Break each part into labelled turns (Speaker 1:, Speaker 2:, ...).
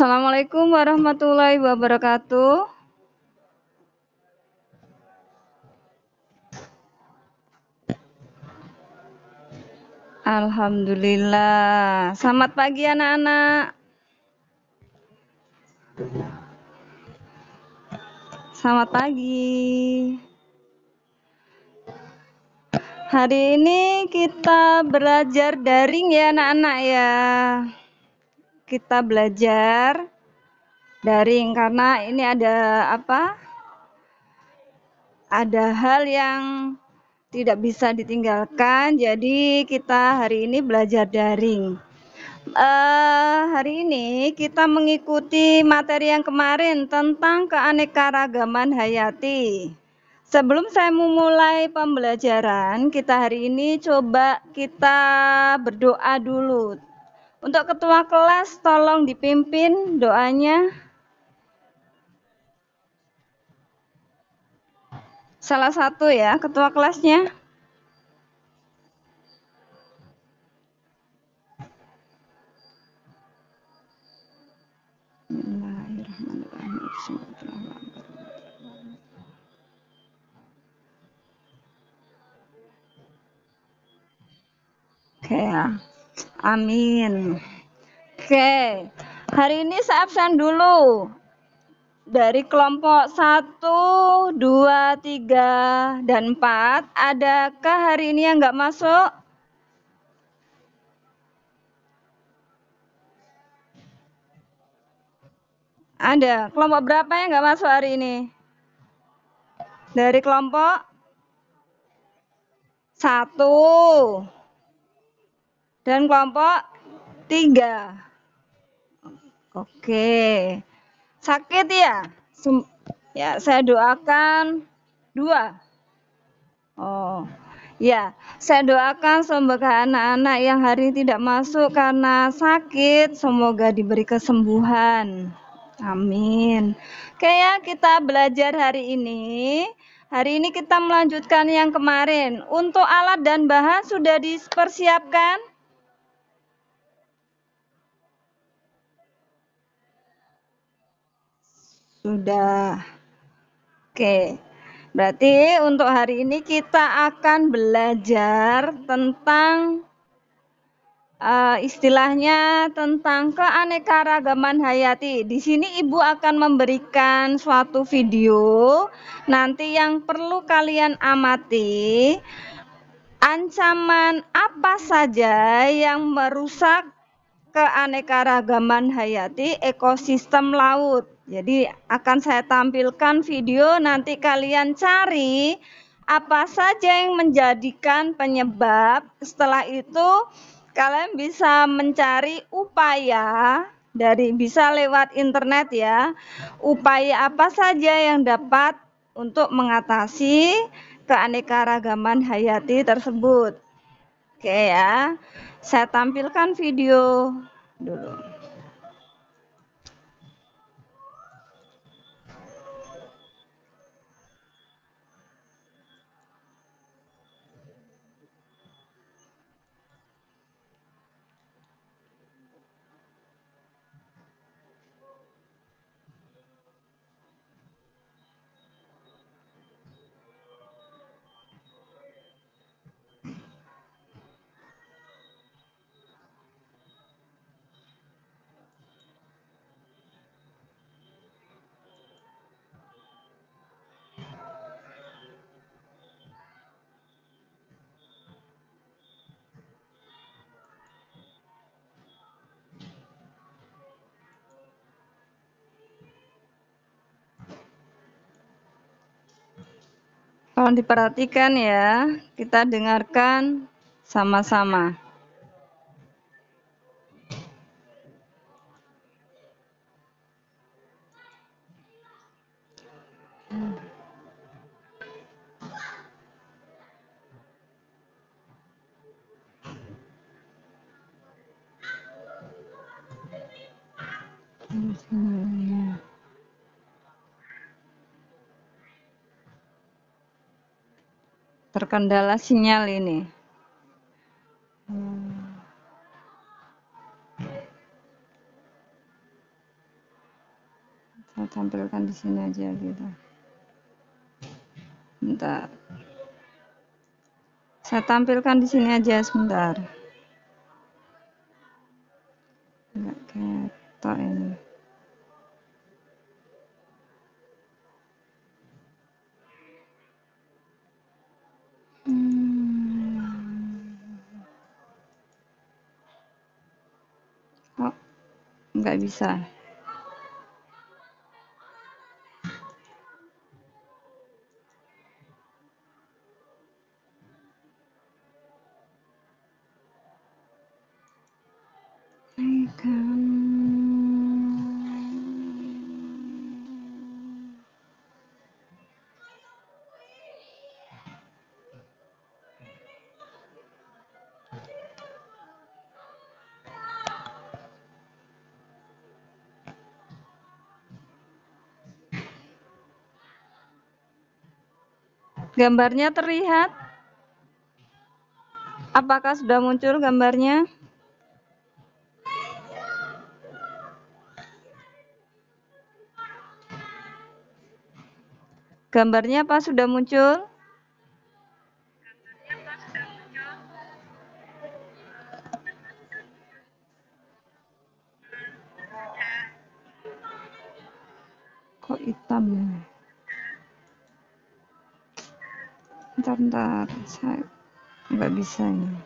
Speaker 1: Assalamualaikum warahmatullahi wabarakatuh. Alhamdulillah. Selamat pagi anak-anak. Selamat pagi. Hari ini kita belajar daring ya anak-anak ya. Kita belajar daring karena ini ada Ada hal yang tidak bisa ditinggalkan. Jadi kita hari ini belajar daring. Hari ini kita mengikuti materi yang kemarin tentang keanekaragaman hayati. Sebelum saya memulai pembelajaran kita hari ini, coba kita berdoa dulu. Untuk ketua kelas tolong dipimpin doanya. Salah satu ya ketua kelasnya. Oke ya. Amin. Oke. Hari ini saya absen dulu. Dari kelompok 1, 2, 3, dan 4, adakah hari ini yang nggak masuk? Ada. Kelompok berapa yang nggak masuk hari ini? Dari kelompok 1 dan kelompok 3. Oke. Sakit ya? Ya, saya doakan 2. Oh, ya, saya doakan semoga anak-anak yang hari ini tidak masuk karena sakit, semoga diberi kesembuhan. Amin. Oke ya, kita belajar hari ini. Hari ini kita melanjutkan yang kemarin. Untuk alat dan bahan sudah dipersiapkan? Sudah. Oke. Berarti untuk hari ini kita akan belajar tentang istilahnya tentang keanekaragaman hayati. Di sini Ibu akan memberikan suatu video. Nanti yang perlu kalian amati, ancaman apa saja yang merusak keanekaragaman hayati ekosistem laut. Jadi akan saya tampilkan video, nanti kalian cari apa saja yang menjadikan penyebab. Setelah itu kalian bisa mencari upaya bisa lewat internet ya. Upaya apa saja yang dapat untuk mengatasi keanekaragaman hayati tersebut. Oke ya. Saya tampilkan video dulu. Kalau diperhatikan ya, kita dengarkan sama-sama. Terkendala sinyal ini. Saya tampilkan di sini aja gitu. Bentar. Saya tampilkan di sini aja sebentar. Enggak ketok ini. Oh, nggak bisa. Gambarnya terlihat? Apakah sudah muncul gambarnya? Gambarnya apa sudah muncul? Kok hitam ya? Bentar, saya nggak bisa ini.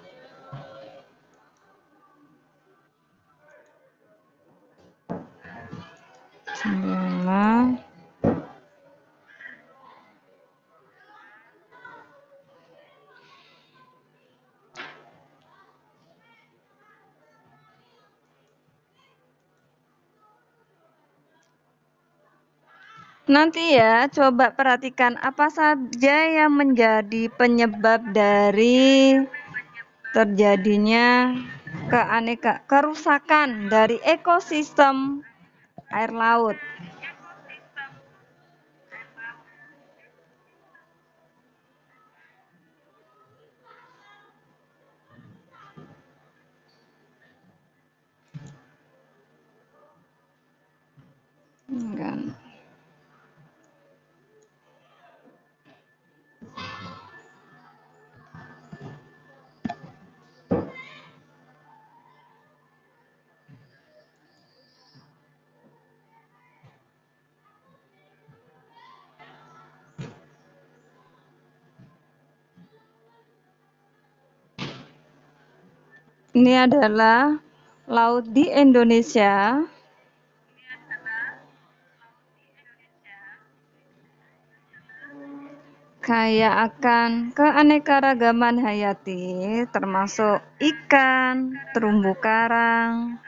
Speaker 1: Sembilan. Nanti ya, coba perhatikan apa saja yang menjadi penyebab dari terjadinya kerusakan dari ekosistem air laut. Kan. Ini adalah laut di Indonesia. Kaya akan keanekaragaman hayati, termasuk ikan, terumbu karang,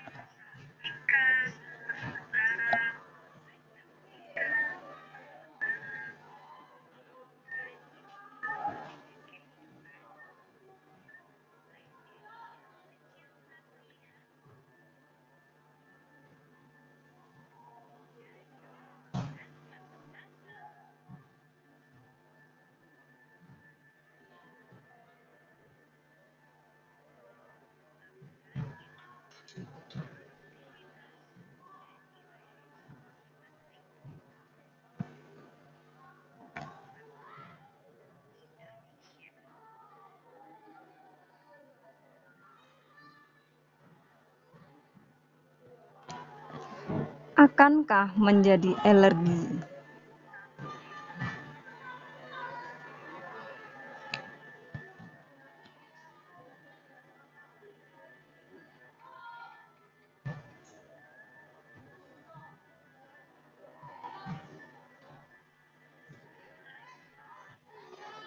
Speaker 1: akankah menjadi alergi?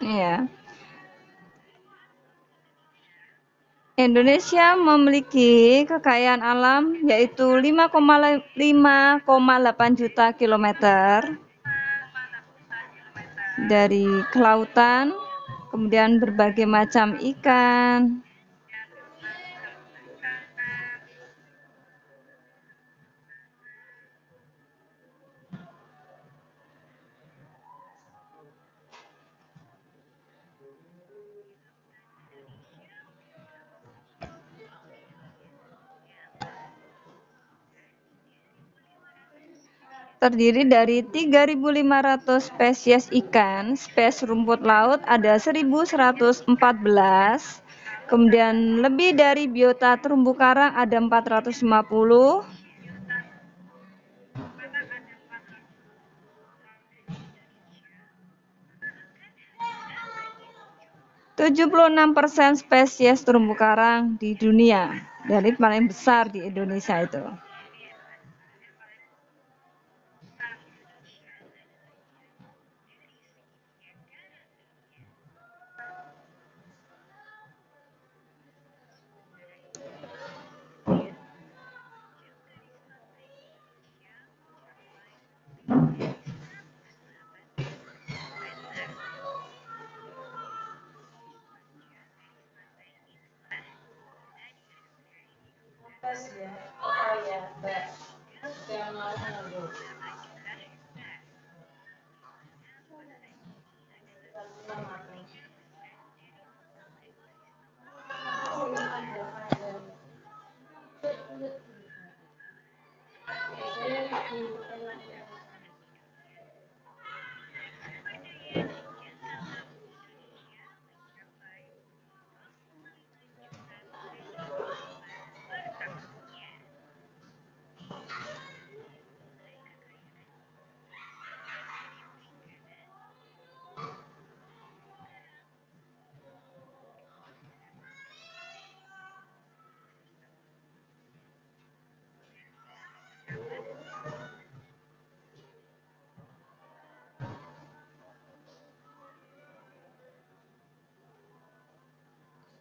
Speaker 1: Ya. Indonesia memiliki kekayaan alam yaitu 5,8 juta kilometer dari kelautan, kemudian berbagai macam ikan. terdiri dari 3.500 spesies ikan, spesies rumput laut ada 1.114, kemudian lebih dari biota terumbu karang ada 450, 76% spesies terumbu karang di dunia, dari paling besar di Indonesia itu.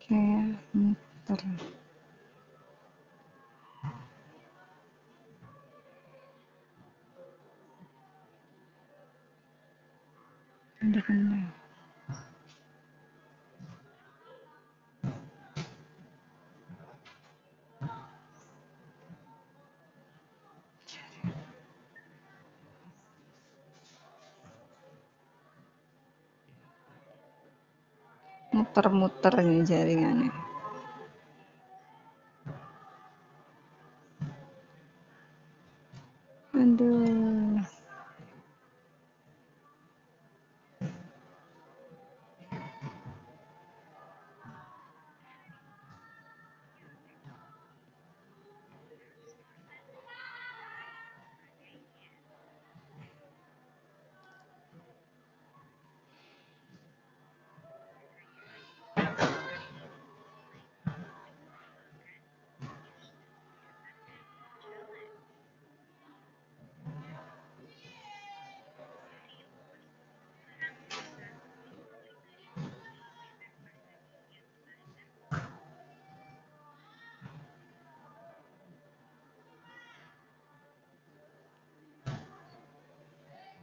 Speaker 1: Kayak muter. Ada kena. Muter-muter ini jaringannya. Aduh.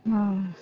Speaker 1: Hmm.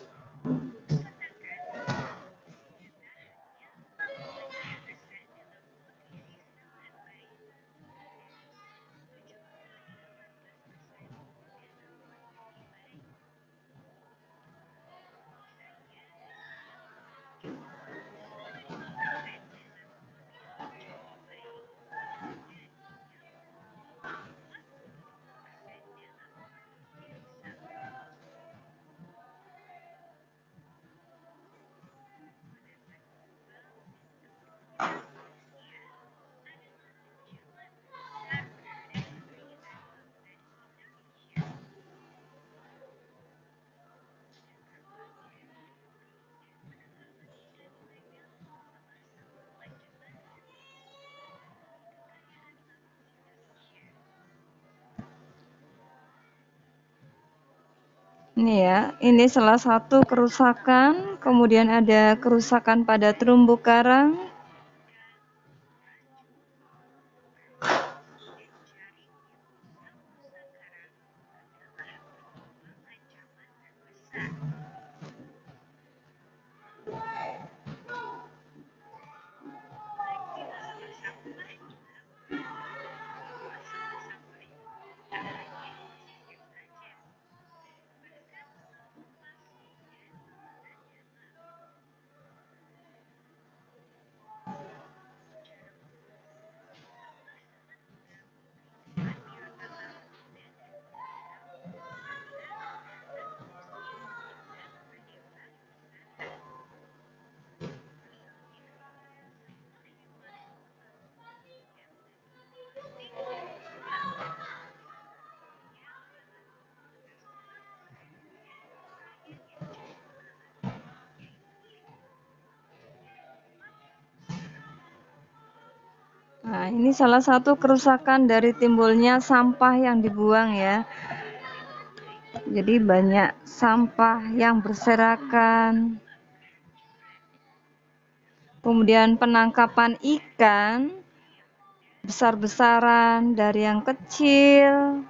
Speaker 1: Ini ya, ini salah satu kerusakan, kemudian ada kerusakan pada terumbu karang. Nah, ini salah satu kerusakan dari timbulnya sampah yang dibuang ya. Jadi banyak sampah yang berserakan. Kemudian penangkapan ikan besar-besaran dari yang kecil.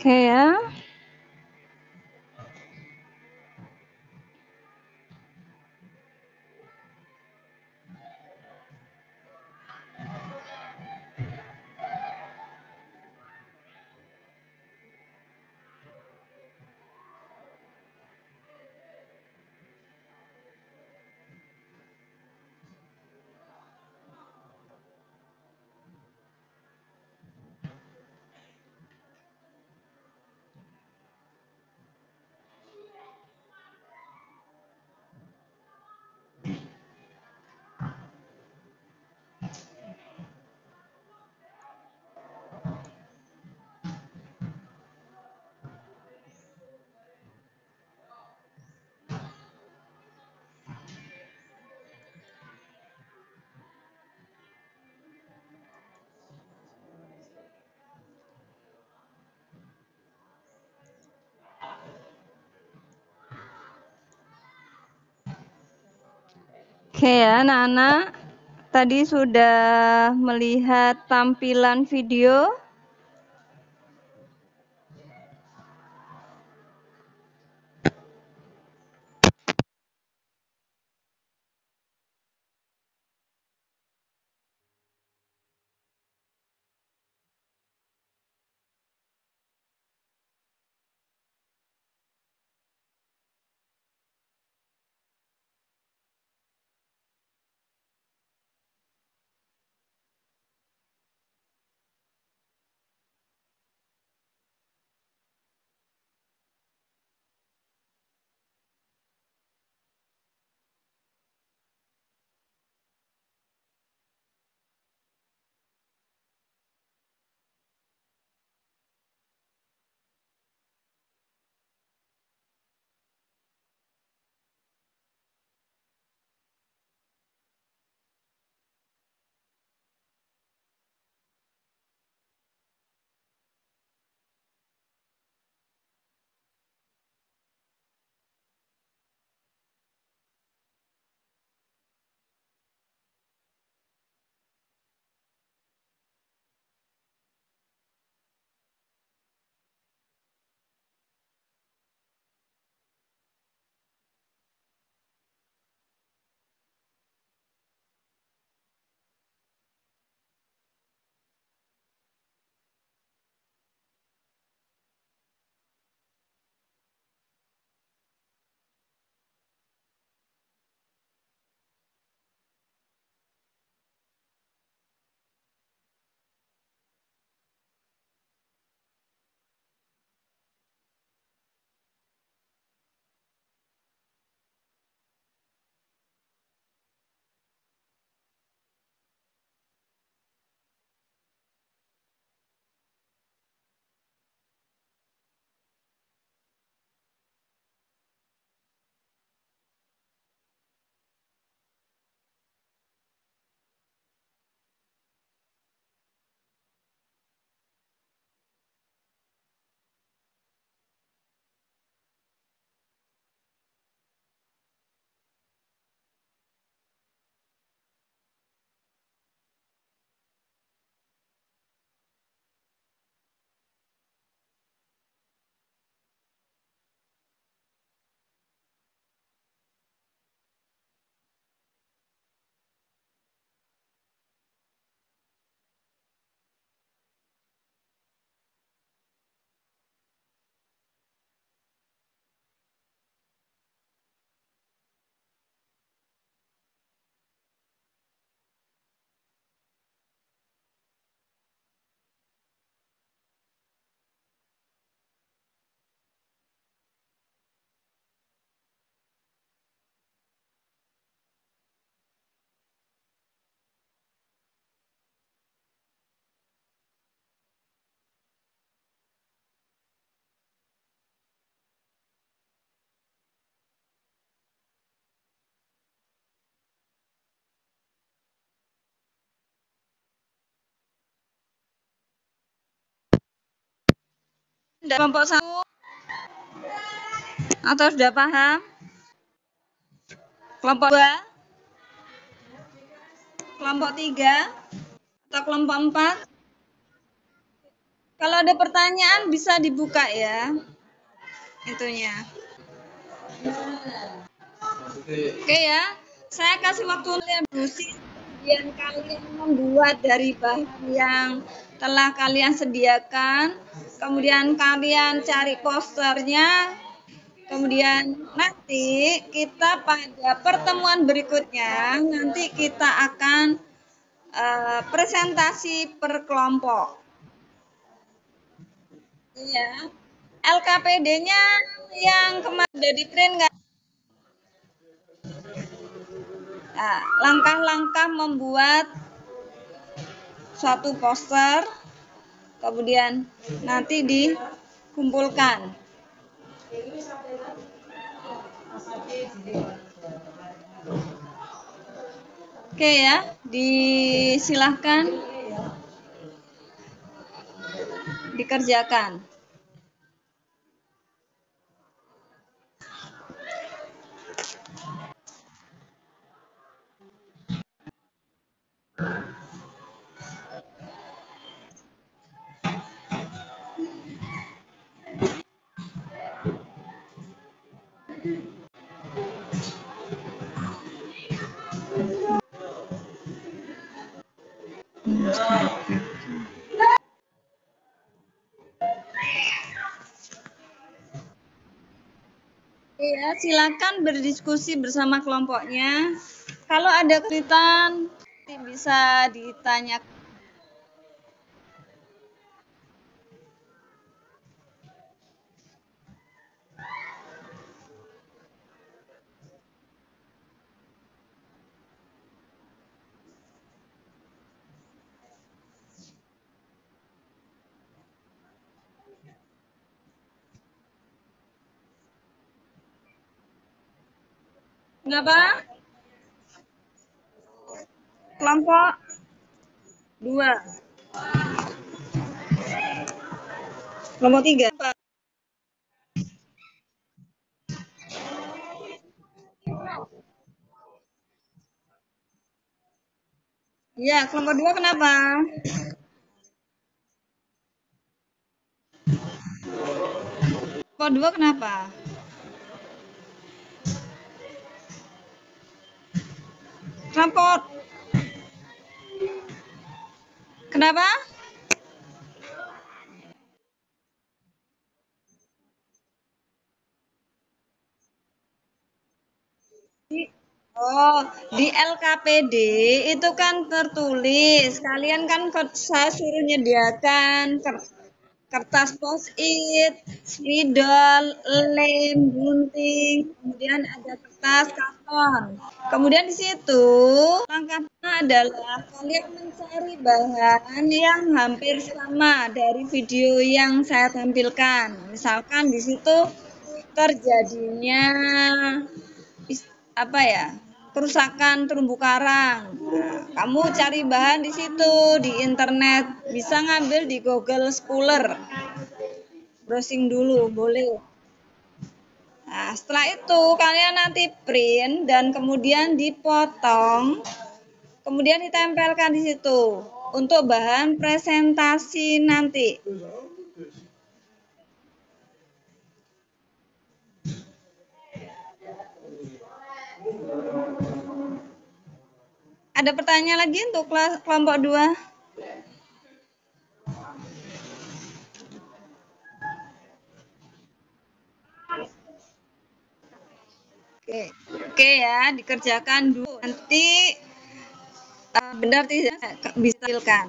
Speaker 1: Oke ya. Oke ya, anak-anak. Tadi sudah melihat tampilan video. Kelompok 1 atau sudah paham? Kelompok 2, kelompok 3, atau kelompok 4? Kalau ada pertanyaan bisa dibuka ya, itunya. Oke ya, saya kasih waktu kalian diskusi, kemudian kalian membuat dari bahan yang telah kalian sediakan, kemudian kalian cari posternya, kemudian nanti kita pada pertemuan berikutnya, nanti kita akan presentasi per kelompok. Iya. LKPD-nya yang kemarin udah di print nggak? Nah, langkah-langkah membuat suatu poster, kemudian nanti dikumpulkan. Oke ya, disilahkan dikerjakan. Ya, silakan berdiskusi bersama kelompoknya. Kalau ada kesulitan bisa ditanyakan. Kenapa? Kelompok 2. Kelompok 3. Ya, kelompok 2 kenapa? Kelompok 2 kenapa? Kelompok kenapa? Oh, di LKPD itu kan tertulis. Kalian kan saya suruh nyediakan kertas post-it, spidol, lem, gunting, kemudian ada kertas karton. Kemudian di situ langkahnya adalah kalian mencari bahan yang hampir sama dari video yang saya tampilkan. Misalkan di situ terjadinya apa ya, kerusakan terumbu karang. Nah, kamu cari bahan di situ di internet, bisa ngambil di Google Scholar, browsing dulu boleh. Nah, setelah itu kalian nanti print dan kemudian dipotong, kemudian ditempelkan di situ untuk bahan presentasi nanti. Ada pertanyaan lagi untuk kelompok 2? Oke ya, dikerjakan dulu. Nanti benar tidak bisa ditampilkan.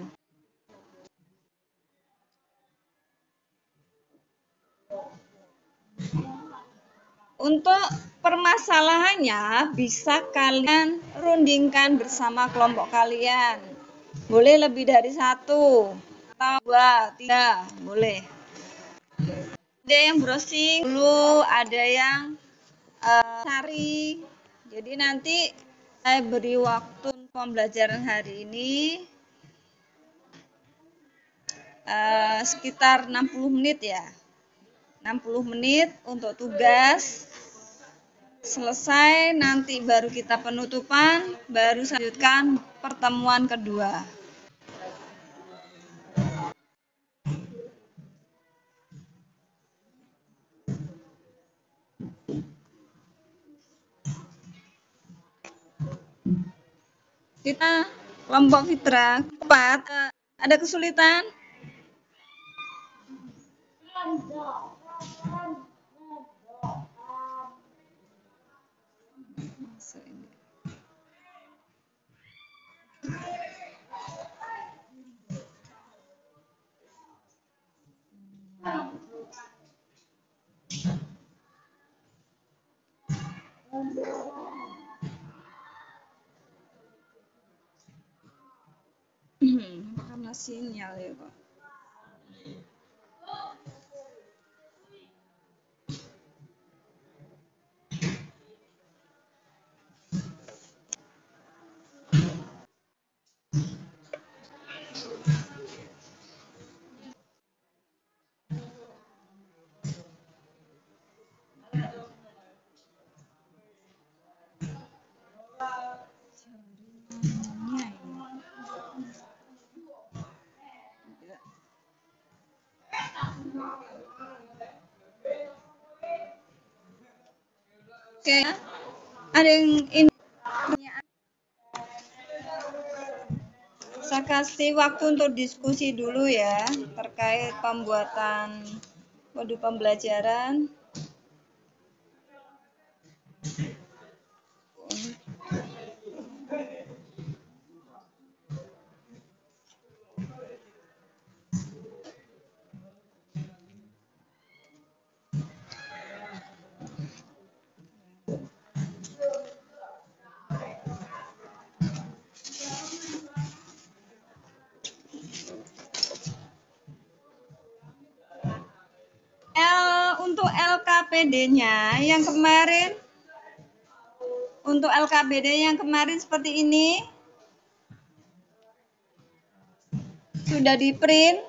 Speaker 1: Untuk permasalahannya bisa kalian rundingkan bersama kelompok kalian. Boleh lebih dari 1 atau 2, 3, boleh. Ada yang browsing dulu, ada yang cari. Jadi nanti saya beri waktu pembelajaran hari ini sekitar 60 menit ya. 60 menit untuk tugas. Selesai, nanti baru kita penutupan, baru lanjutkan pertemuan kedua. Kita kelompok Fitra 4, ada kesulitan? Karena sinyal ya Pak. Oke, ada yang ini pertanyaan? Saya kasih waktu untuk diskusi dulu ya terkait pembuatan modul pembelajaran. Untuk LKPD-nya yang kemarin, untuk LKPD yang kemarin seperti ini sudah di print.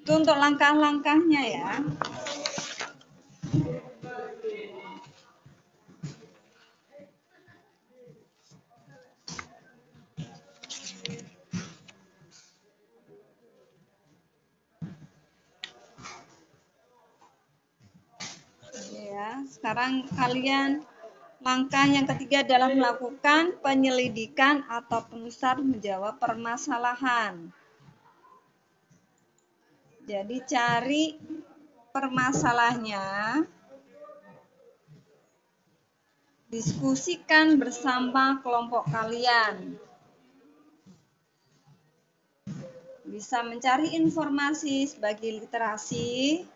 Speaker 1: Itu untuk langkah-langkahnya ya. Ya, sekarang kalian langkah yang ketiga adalah melakukan penyelidikan atau penusar menjawab permasalahan. Jadi cari permasalahannya, diskusikan bersama kelompok kalian. Bisa mencari informasi sebagai literasi,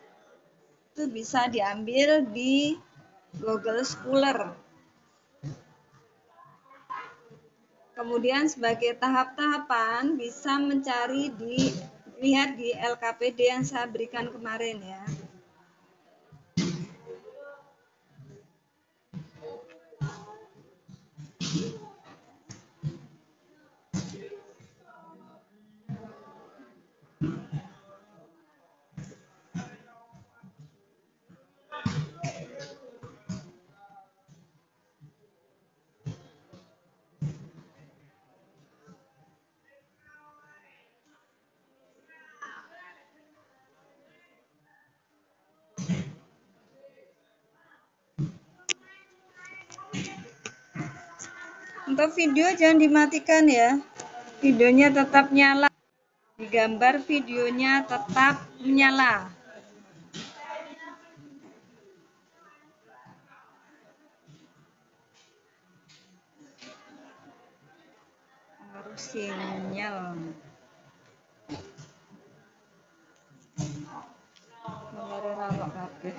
Speaker 1: itu bisa diambil di Google Scholar. Kemudian sebagai tahap-tahapan bisa mencari lihat di LKPD yang saya berikan kemarin ya. Untuk video jangan dimatikan ya. Videonya tetap nyala. Di gambar videonya tetap menyala. Harus sinyal. Nomor rawak kabeh.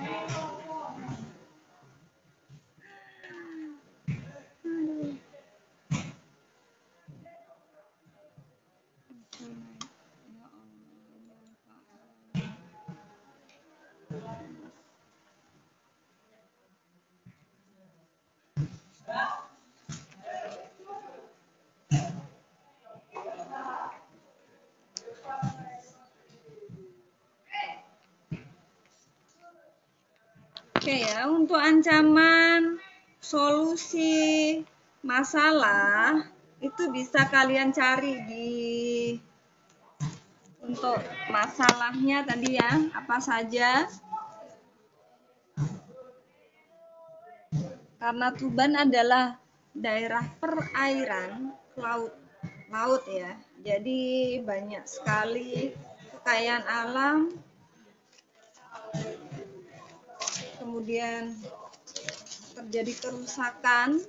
Speaker 1: Oke ya, untuk ancaman solusi masalah itu bisa kalian cari di untuk masalahnya tadi ya, apa saja. Karena Tuban adalah daerah perairan laut ya. Jadi banyak sekali kekayaan alam. Kemudian terjadi kerusakan.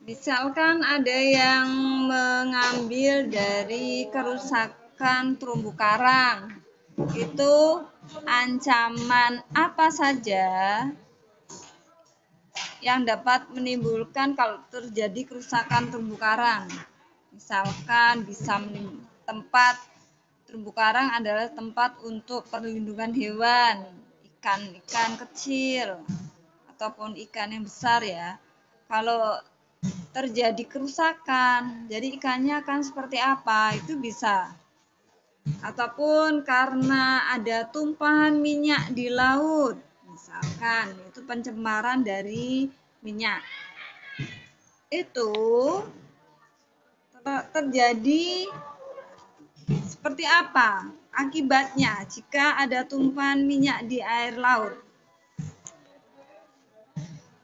Speaker 1: Misalkan ada yang mengambil dari kerusakan terumbu karang, itu ancaman apa saja yang dapat menimbulkan kalau terjadi kerusakan terumbu karang. Misalkan bisa tempat terumbu karang adalah tempat untuk perlindungan hewan, ikan-ikan kecil ataupun ikan yang besar ya. Kalau terjadi kerusakan, jadi ikannya akan seperti apa, itu bisa. Ataupun karena ada tumpahan minyak di laut, misalkan itu pencemaran dari minyak. Itu terjadi seperti apa akibatnya jika ada tumpahan minyak di air laut.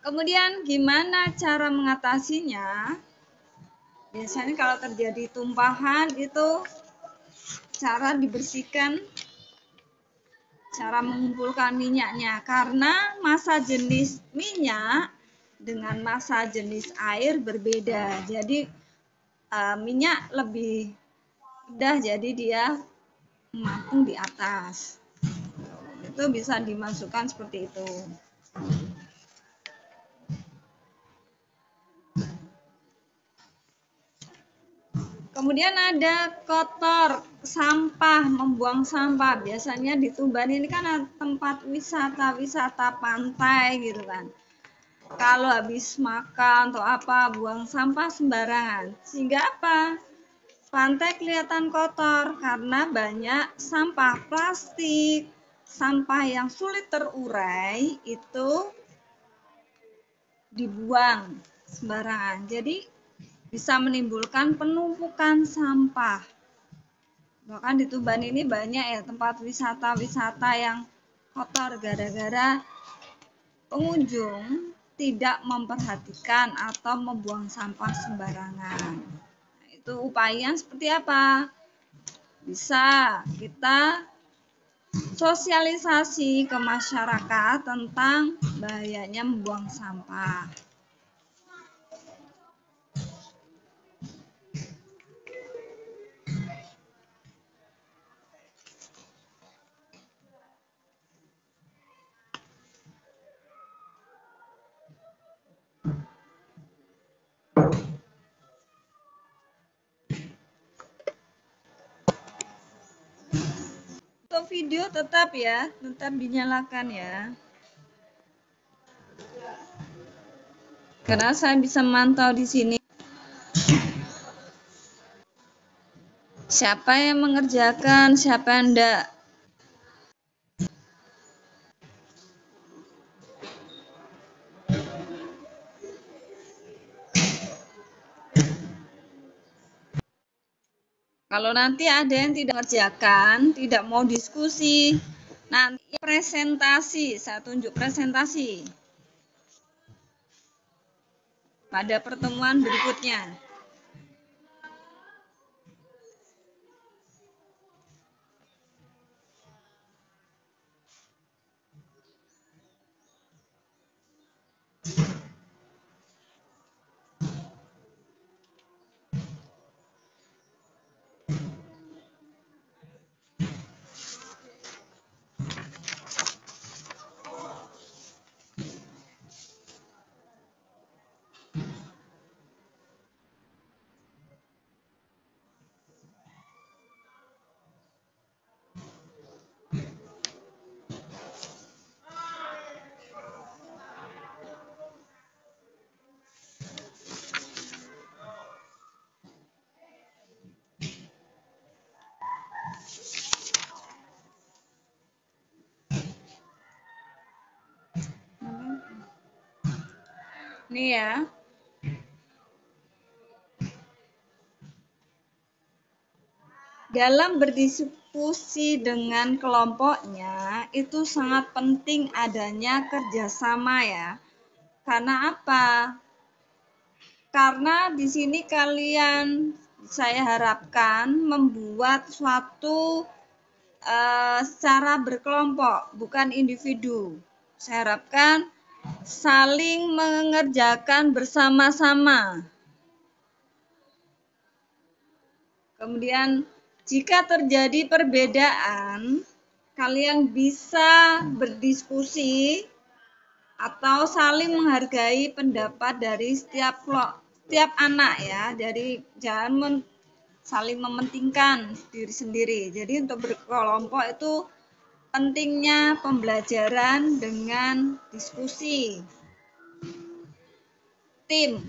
Speaker 1: Kemudian gimana cara mengatasinya? Biasanya kalau terjadi tumpahan itu cara dibersihkan, cara mengumpulkan minyaknya. Karena massa jenis minyak dengan massa jenis air berbeda. Jadi minyak lebih mudah, jadi dia mengapung di atas. Itu bisa dimasukkan seperti itu. Kemudian ada kotor, sampah, membuang sampah. Biasanya di Tuban ini kan tempat wisata pantai gitu kan. Kalau habis makan atau apa, buang sampah sembarangan. Sehingga apa? Pantai kelihatan kotor karena banyak sampah plastik, sampah yang sulit terurai itu dibuang sembarangan. Jadi bisa menimbulkan penumpukan sampah. Bahkan di Tuban ini banyak ya tempat wisata yang kotor gara-gara pengunjung tidak memperhatikan atau membuang sampah sembarangan. Nah, itu upaya seperti apa? Bisa kita sosialisasi ke masyarakat tentang bahayanya membuang sampah. Untuk video tetap ya, tetap dinyalakan ya. Karena saya bisa mantau di sini. Siapa yang mengerjakan, siapa yang enggak. Kalau nanti ada yang tidak mengerjakan, tidak mau diskusi, nanti presentasi, saya tunjuk presentasi pada pertemuan berikutnya. Nih ya. Dalam berdiskusi dengan kelompoknya, itu sangat penting adanya kerjasama ya. Karena apa? Karena di sini kalian, saya harapkan membuat suatu secara berkelompok, bukan individu. Saya harapkan saling mengerjakan bersama-sama. Kemudian jika terjadi perbedaan, kalian bisa berdiskusi atau saling menghargai pendapat dari setiap anak ya. Jadi jangan saling mementingkan diri sendiri. Jadi untuk berkelompok itu pentingnya pembelajaran dengan diskusi tim.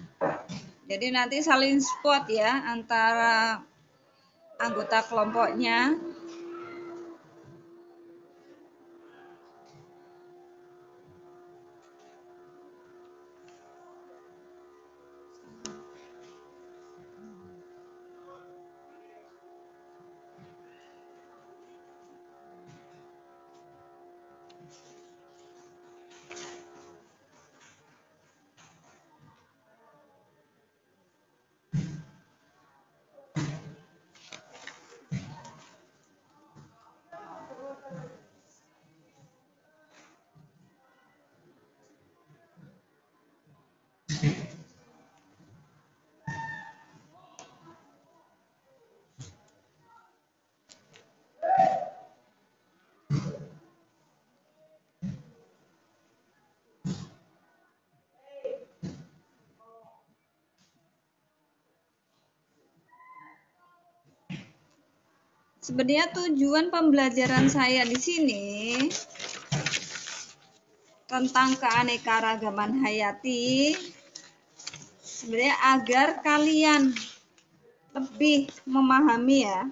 Speaker 1: Jadi nanti saling support ya antara anggota kelompoknya. Sebenarnya tujuan pembelajaran saya di sini tentang keanekaragaman hayati sebenarnya agar kalian lebih memahami ya,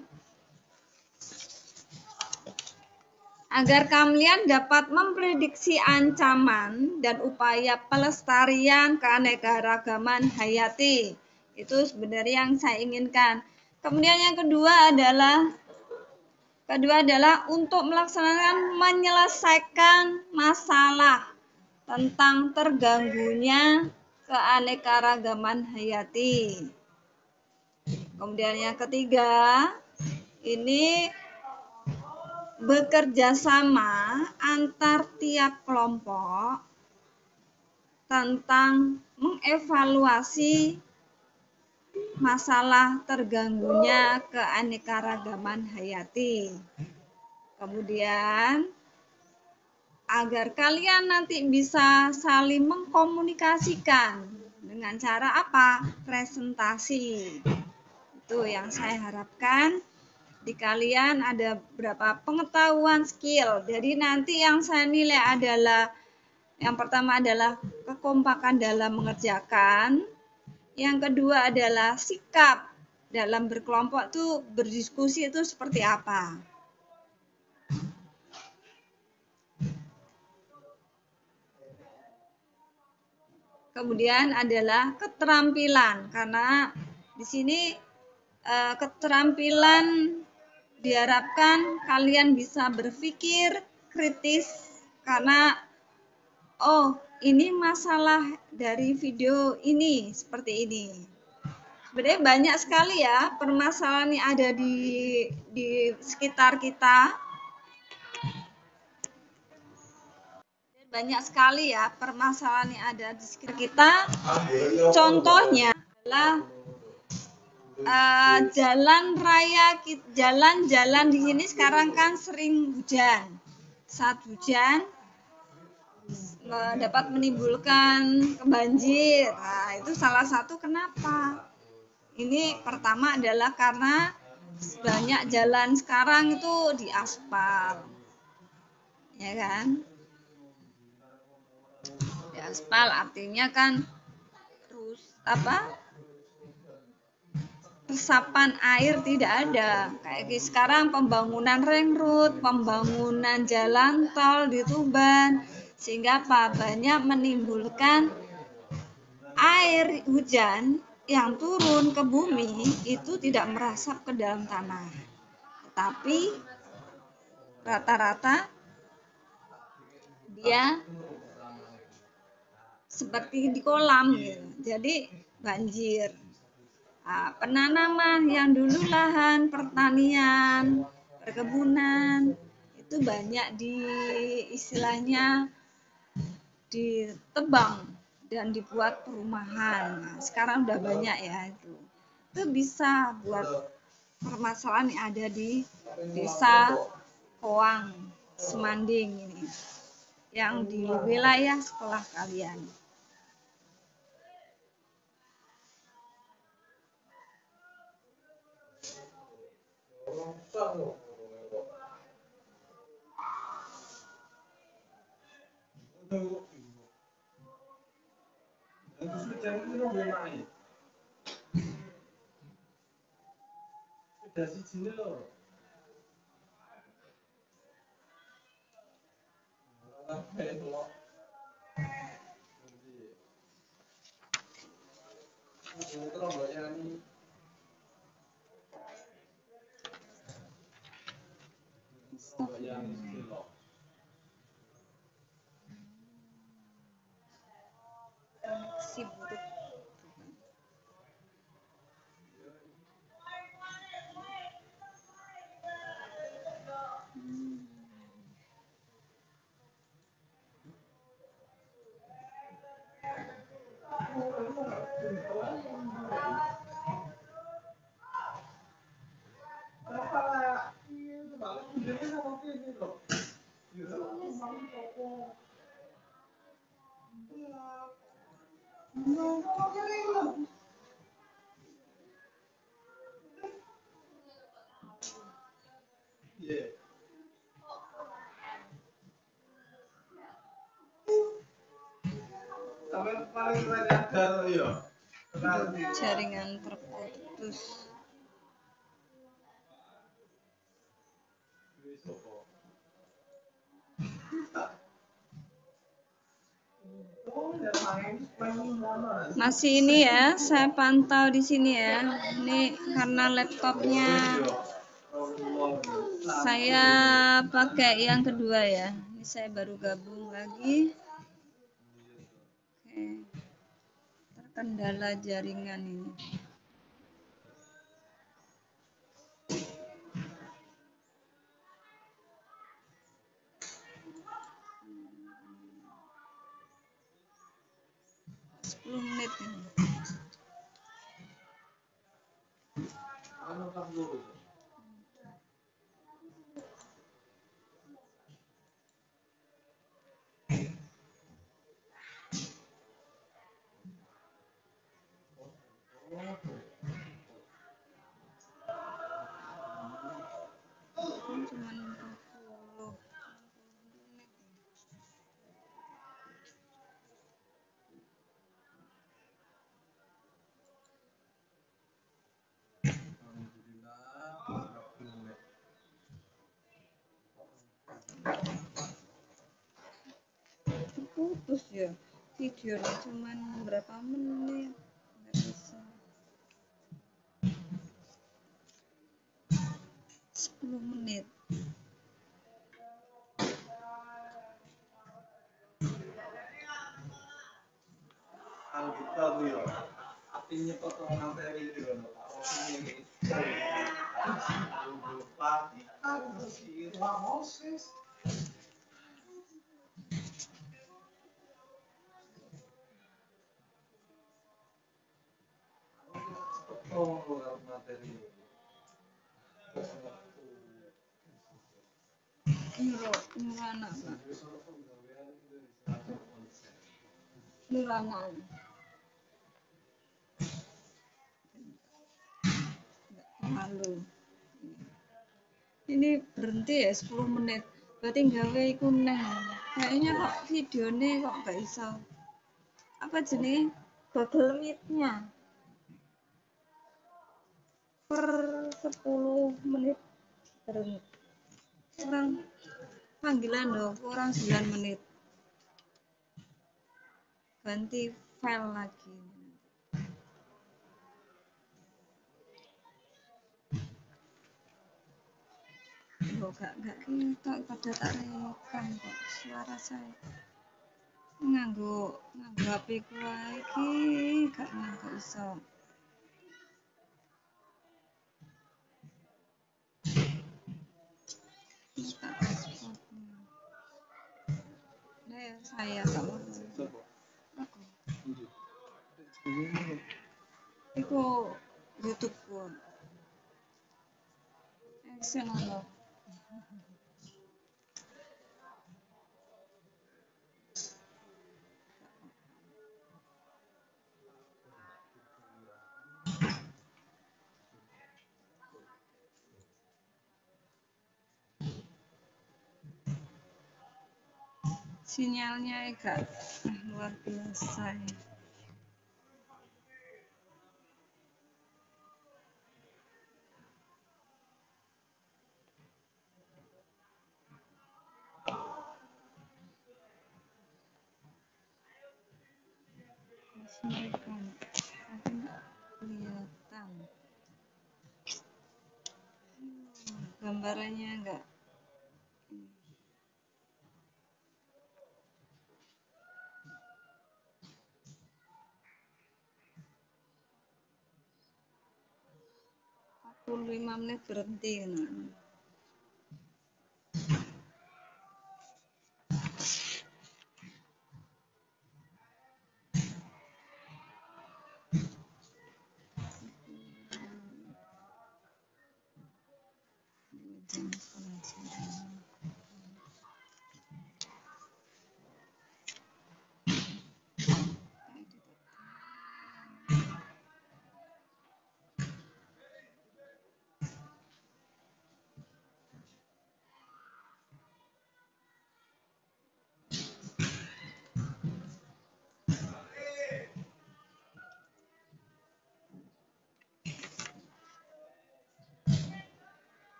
Speaker 1: agar kalian dapat memprediksi ancaman dan upaya pelestarian keanekaragaman hayati. Itu sebenarnya yang saya inginkan. Kemudian yang kedua adalah untuk melaksanakan menyelesaikan masalah tentang terganggunya keanekaragaman hayati. Kemudian yang ketiga, ini bekerja sama antar tiap kelompok tentang mengevaluasi masalah terganggunya keanekaragaman hayati. Kemudian agar kalian nanti bisa saling mengkomunikasikan dengan cara apa? Presentasi. Itu yang saya harapkan. di kalian ada berapa pengetahuan skill. Jadi nanti yang saya nilai adalah yang pertama adalah kekompakan dalam mengerjakan, yang kedua adalah sikap dalam berkelompok tuh berdiskusi itu seperti apa. Kemudian adalah keterampilan, karena di sini keterampilan diharapkan kalian bisa berpikir kritis, karena oh ini masalah dari video ini seperti ini. Sebenarnya banyak sekali ya permasalahan yang ada di sekitar kita. Banyak sekali ya permasalahan yang ada di sekitar kita. Contohnya adalah jalan-jalan di sini sekarang kan sering hujan. Saat hujan dapat menimbulkan kebanjir. Nah, itu salah satu kenapa. Ini pertama adalah karena banyak jalan sekarang itu diaspal. Ya kan? Diaspal artinya kan resapan air tidak ada. Kayak sekarang pembangunan ring road, pembangunan jalan tol di Tuban, sehingga banyak menimbulkan air hujan yang turun ke bumi itu tidak merasap ke dalam tanah, tetapi rata-rata dia seperti di kolam gitu. Jadi banjir. Nah, penanaman yang dulu lahan pertanian, perkebunan itu banyak istilahnya ditebang dan dibuat perumahan. Nah, sekarang udah banyak ya itu. Itu bisa buat permasalahan yang ada di desa Koang, Semanding ini, yang di wilayah sekolah kalian. Si buruk. Jaringan terputus. Masih ini ya, saya pantau di sini ya. Ini karena laptopnya saya pakai yang kedua ya. Ini saya baru gabung lagi. Oke. Terkendala jaringan ini. Menit ini. putus ya videonya cuman berapa menit, nggak bisa 10 menit. Nyuruh anak Pak. Nurangan. Malu. Ini berhenti ya 10 menit. Berarti gawe iku neh. Kayaknya kok videonya kok gak bisa. Apa jenis Google Meet-nya? Per 10 menit berhenti. Kurang panggilan dong, kurang 9 menit. Ganti file lagi. Loh, gak kita pada tak rekam kok suara saya. Nganggo HP ku wae iki gak iso. Nah, saya tak mau. Aku. Iku YouTube ku. Action ono. Sinyalnya agak luar biasa ya. Rekam tapi nggak kelihatan gambarannya enggak. Aku 5 menit berhenti nah.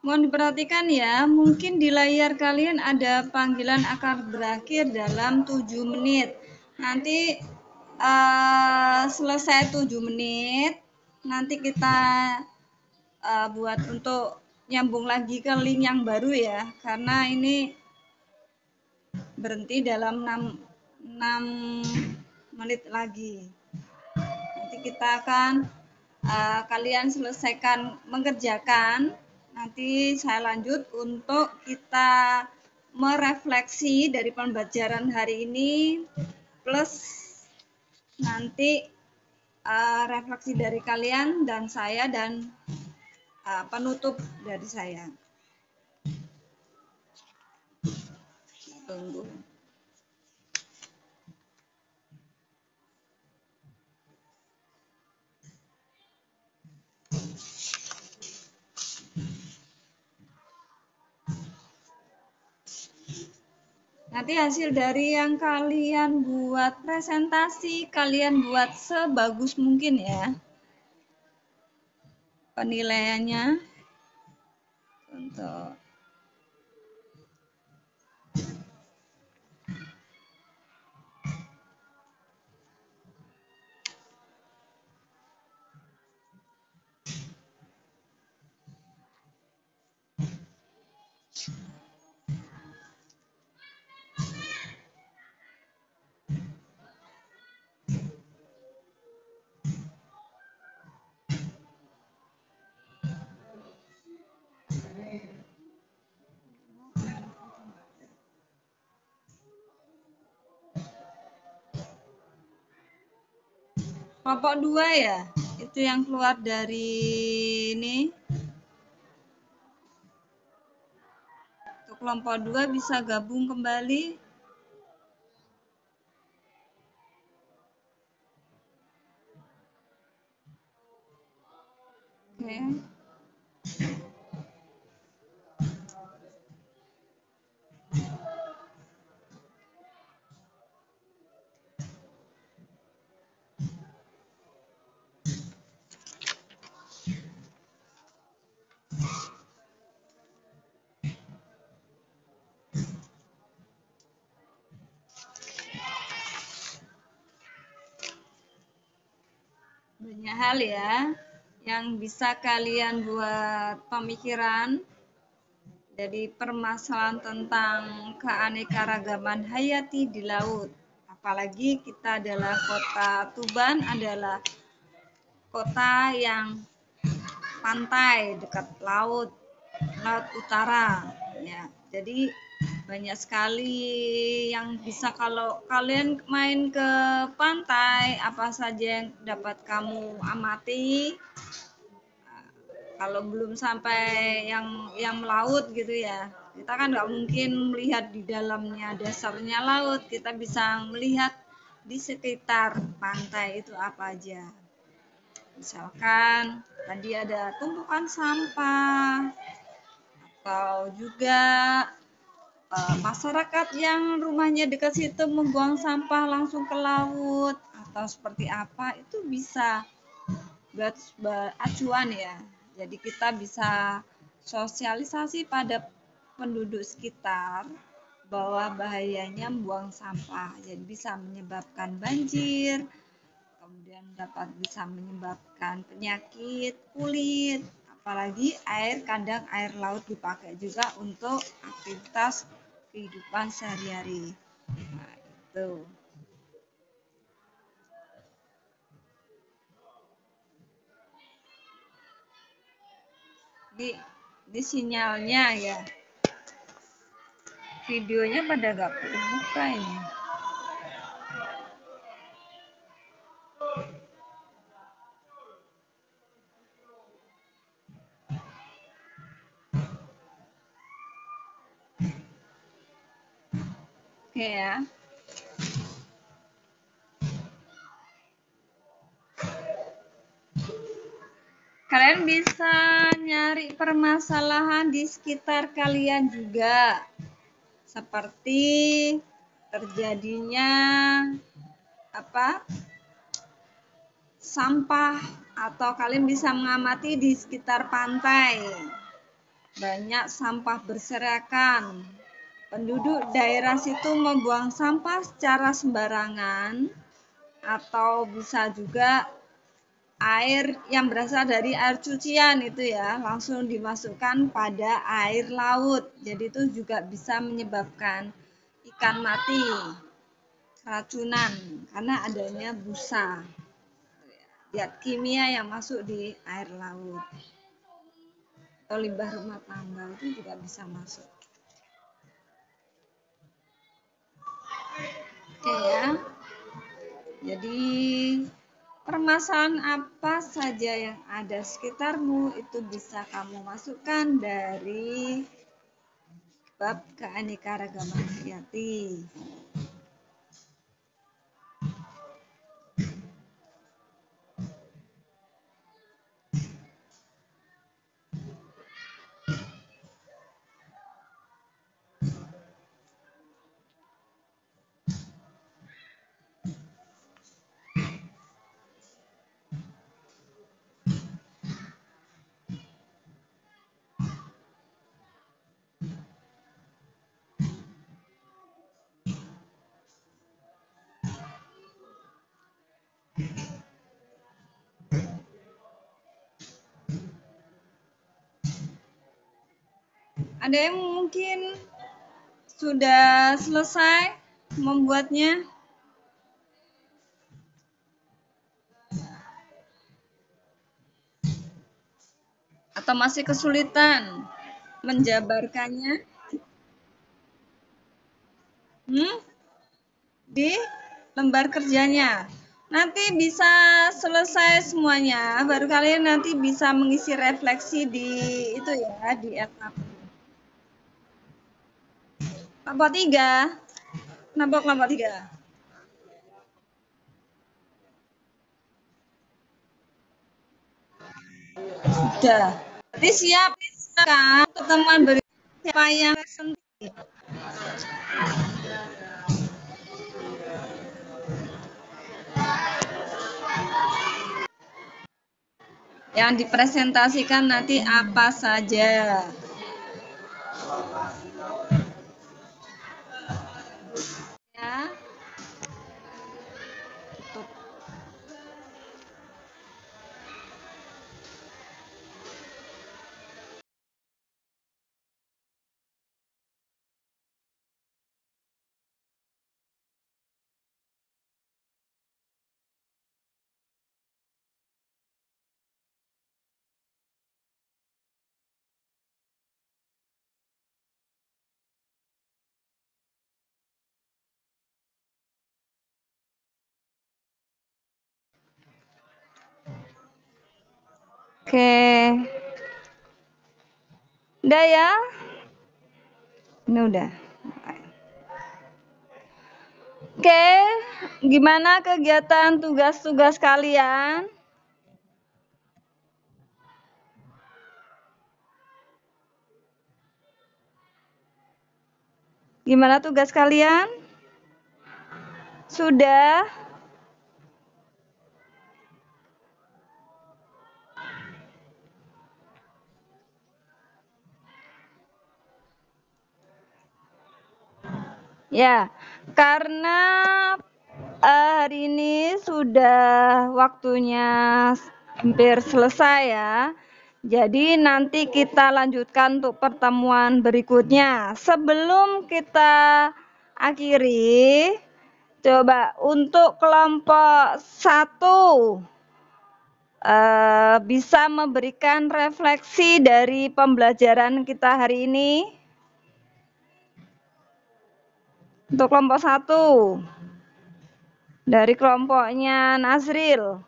Speaker 1: Mohon diperhatikan ya, mungkin di layar kalian ada panggilan akan berakhir dalam 7 menit. Nanti selesai 7 menit, nanti kita buat untuk nyambung lagi ke link yang baru ya, karena ini berhenti dalam 6 menit lagi. Nanti kita akan kalian selesaikan mengerjakan. Nanti saya lanjut untuk kita merefleksi dari pembelajaran hari ini plus nanti refleksi dari kalian dan saya dan penutup dari saya. Tunggu. Nanti hasil dari yang kalian buat presentasi, kalian buat sebagus mungkin ya. Penilaiannya untuk kelompok 2 ya. Itu yang keluar dari ini. Untuk kelompok 2 bisa gabung kembali. Oke. Banyak hal ya yang bisa kalian buat pemikiran. Jadi permasalahan tentang keanekaragaman hayati di laut. Apalagi kita adalah kota Tuban adalah kota yang pantai dekat laut, laut utara ya. Jadi banyak sekali yang bisa kalau kalian main ke pantai, apa saja yang dapat kamu amati. Kalau belum sampai yang melaut gitu ya, kita kan nggak mungkin melihat di dalamnya dasarnya laut. Kita bisa melihat di sekitar pantai itu apa aja. Misalkan tadi ada tumpukan sampah atau juga masyarakat yang rumahnya dekat situ membuang sampah langsung ke laut atau seperti apa, itu bisa buat acuan ya. Jadi kita bisa sosialisasi pada penduduk sekitar bahwa bahayanya membuang sampah. Jadi bisa menyebabkan banjir, kemudian dapat bisa menyebabkan penyakit kulit, apalagi kadang air laut dipakai juga untuk aktivitas kehidupan sehari-hari. Nah, itu. Di sinyalnya ya. Videonya pada gak buka ini. Oke ya. Kalian bisa nyari permasalahan di sekitar kalian juga. Seperti terjadinya sampah, atau kalian bisa mengamati di sekitar pantai. Banyak sampah berserakan. Penduduk daerah situ membuang sampah secara sembarangan, atau bisa juga air yang berasal dari air cucian itu ya langsung dimasukkan pada air laut. Jadi itu juga bisa menyebabkan ikan mati, keracunan karena adanya busa, zat kimia yang masuk di air laut. Atau limbah rumah tangga itu juga bisa masuk. Oke ya. Jadi permasalahan apa saja yang ada sekitarmu itu bisa kamu masukkan dari bab keanekaragaman hayati. Ada yang mungkin sudah selesai membuatnya? Atau masih kesulitan menjabarkannya? Di lembar kerjanya. Nanti bisa selesai semuanya, baru kalian nanti bisa mengisi refleksi di itu ya, di etap. Kelompok 3. Kenapa kelompok 3? Sudah. Berarti siap kan pertemuan berikutnya siapa yang presentasi? Yang dipresentasikan nanti apa saja? Ya. Tutup. Oke. Udah ya? Ini udah. Oke, gimana kegiatan tugas-tugas kalian? Gimana tugas kalian? Sudah? Ya, karena hari ini sudah waktunya hampir selesai ya. Jadi nanti kita lanjutkan untuk pertemuan berikutnya. Sebelum kita akhiri, coba untuk kelompok 1 bisa memberikan refleksi dari pembelajaran kita hari ini. Untuk kelompok 1 dari kelompoknya Nazril.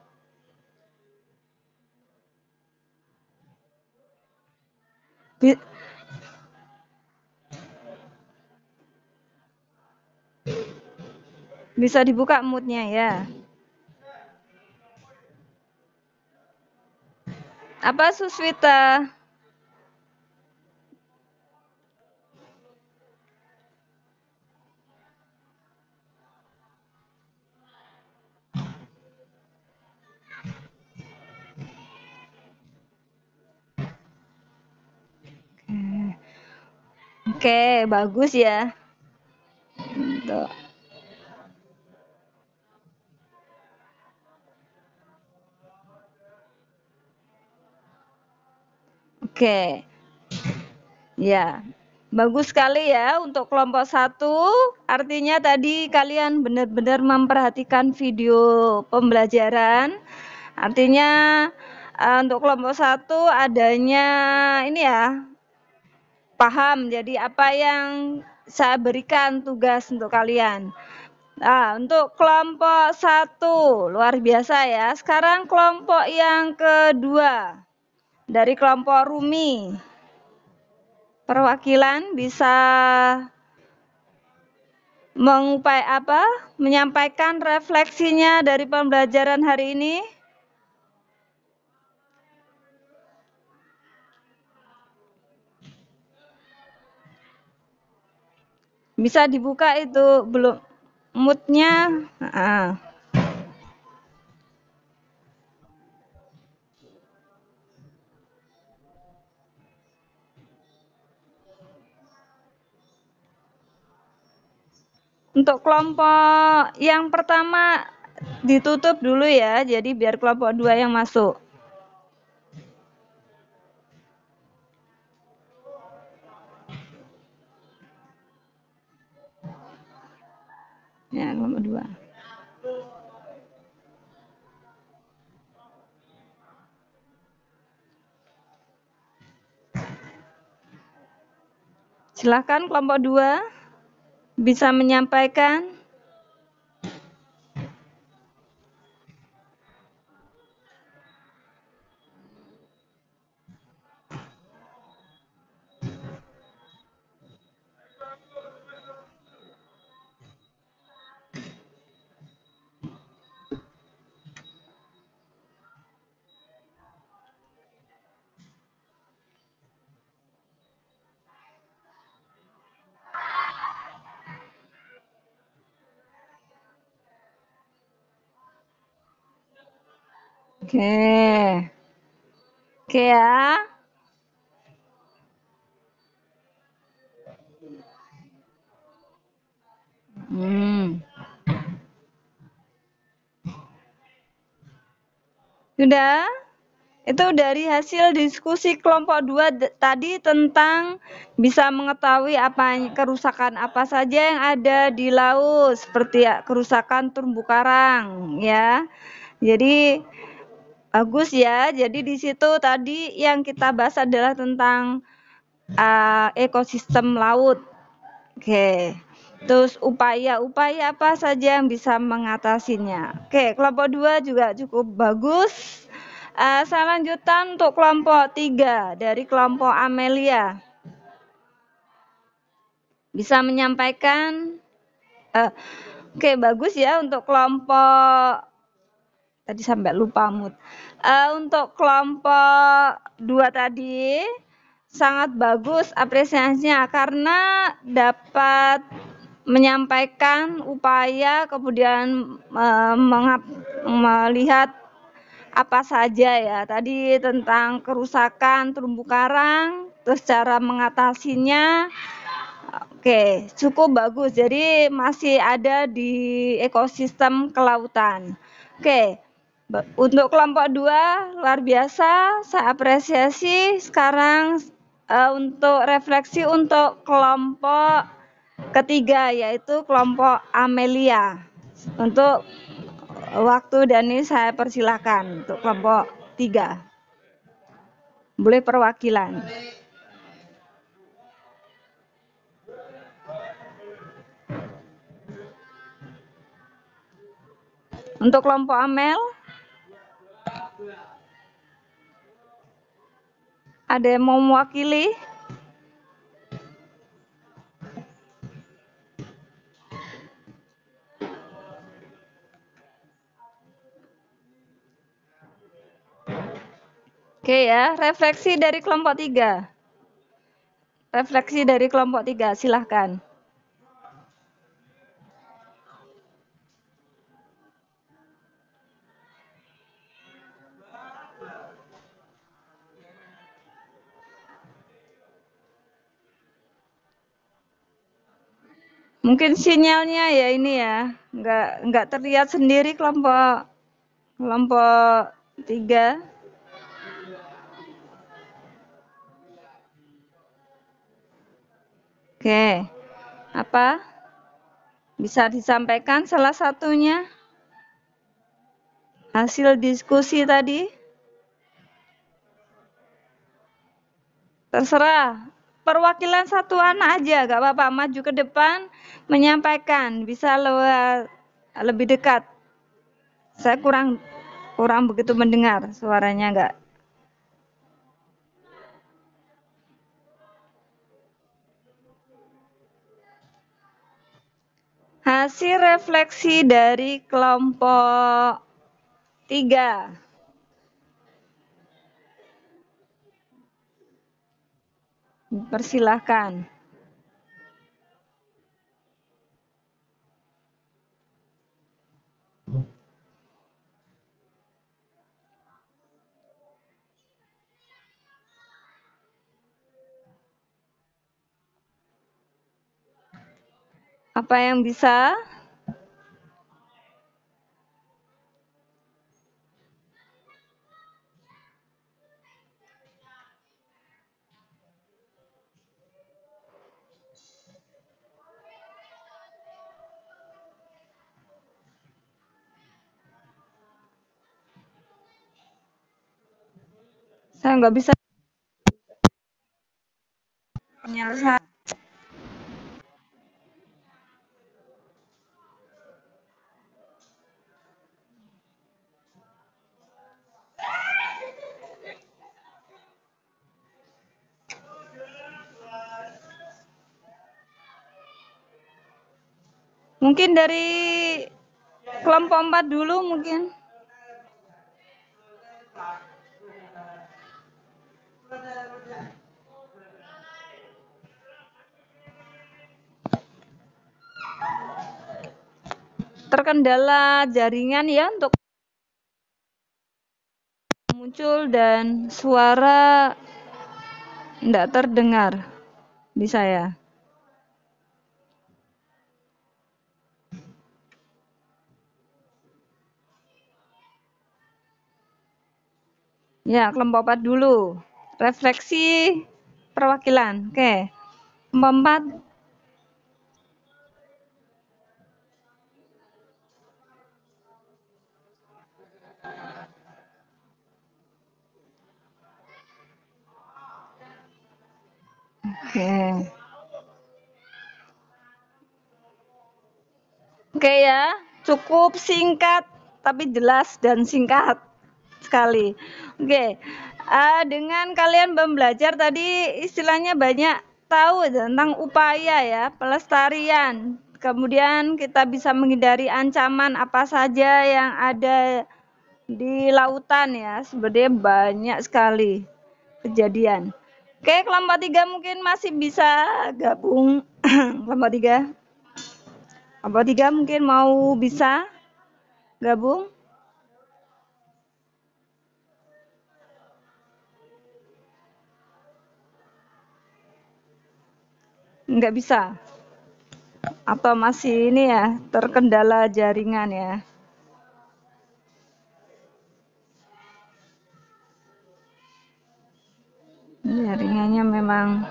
Speaker 1: Bisa dibuka moodnya ya. Apa Suswita? Oke, bagus ya. Tuh. Oke. Ya. Bagus sekali ya untuk kelompok 1. Artinya tadi kalian benar-benar memperhatikan video pembelajaran. Artinya untuk kelompok 1 adanya ini ya, paham. Jadi apa yang saya berikan tugas untuk kalian. Nah, untuk kelompok 1 luar biasa ya. Sekarang kelompok yang kedua dari kelompok Rumi. Perwakilan bisa menyampaikan refleksinya dari pembelajaran hari ini. Bisa dibuka itu belum moodnya. Untuk kelompok yang pertama ditutup dulu ya, jadi biar kelompok 2 yang masuk. Ya, kelompok 2. Silakan kelompok 2 bisa menyampaikan. Oke. Oke ya. Hmm. Sudah? Itu dari hasil diskusi kelompok 2 tadi tentang bisa mengetahui kerusakan apa saja yang ada di laut, seperti ya, kerusakan terumbu karang ya. Jadi bagus ya. Jadi di situ tadi yang kita bahas adalah tentang ekosistem laut. Oke. Terus upaya-upaya apa saja yang bisa mengatasinya. Oke, kelompok 2 juga cukup bagus. Selanjutnya untuk kelompok 3 dari kelompok Amelia. Bisa menyampaikan oke, bagus ya untuk kelompok tadi sampai lupa mood. Untuk kelompok 2 tadi sangat bagus apresiasinya karena dapat menyampaikan upaya kemudian melihat apa saja ya tadi tentang kerusakan terumbu karang, terus cara mengatasinya. Oke, cukup bagus. Jadi masih ada di ekosistem kelautan. Oke. Untuk kelompok 2 luar biasa, saya apresiasi. Sekarang untuk refleksi untuk kelompok ketiga yaitu kelompok Amelia. Untuk waktu dan ini saya persilakan untuk kelompok 3. Boleh perwakilan. Untuk kelompok Amel, ada yang mau mewakili? Oke ya, refleksi dari kelompok 3. Refleksi dari kelompok 3, silahkan. Mungkin sinyalnya ya ini ya, nggak terlihat sendiri kelompok 3. Oke, apa? Bisa disampaikan salah satunya? Hasil diskusi tadi? Terserah. Perwakilan satu anak aja, gak apa-apa. Maju ke depan, menyampaikan. Bisa lebih dekat. Saya kurang begitu mendengar suaranya enggak. Hasil refleksi dari kelompok 3. Persilahkan. Apa yang bisa? Saya nggak bisa menyelesaikan. Mungkin dari kelompok 4 dulu mungkin. Terkendala jaringan ya untuk muncul dan suara tidak terdengar di saya. Ya, kelompok 4 dulu. Refleksi perwakilan. Oke. Kelompok 4. Oke. Oke ya, cukup singkat tapi jelas dan singkat sekali. Oke, dengan kalian belajar tadi istilahnya banyak tahu tentang upaya ya pelestarian. Kemudian kita bisa menghindari ancaman apa saja yang ada di lautan ya. Sebenarnya banyak sekali kejadian. Oke, kelompok 3 mungkin masih bisa gabung. Kelompok 3. Kelompok 3 mungkin mau bisa gabung. Nggak bisa. Atau masih ini ya, terkendala jaringan ya. Jaringannya memang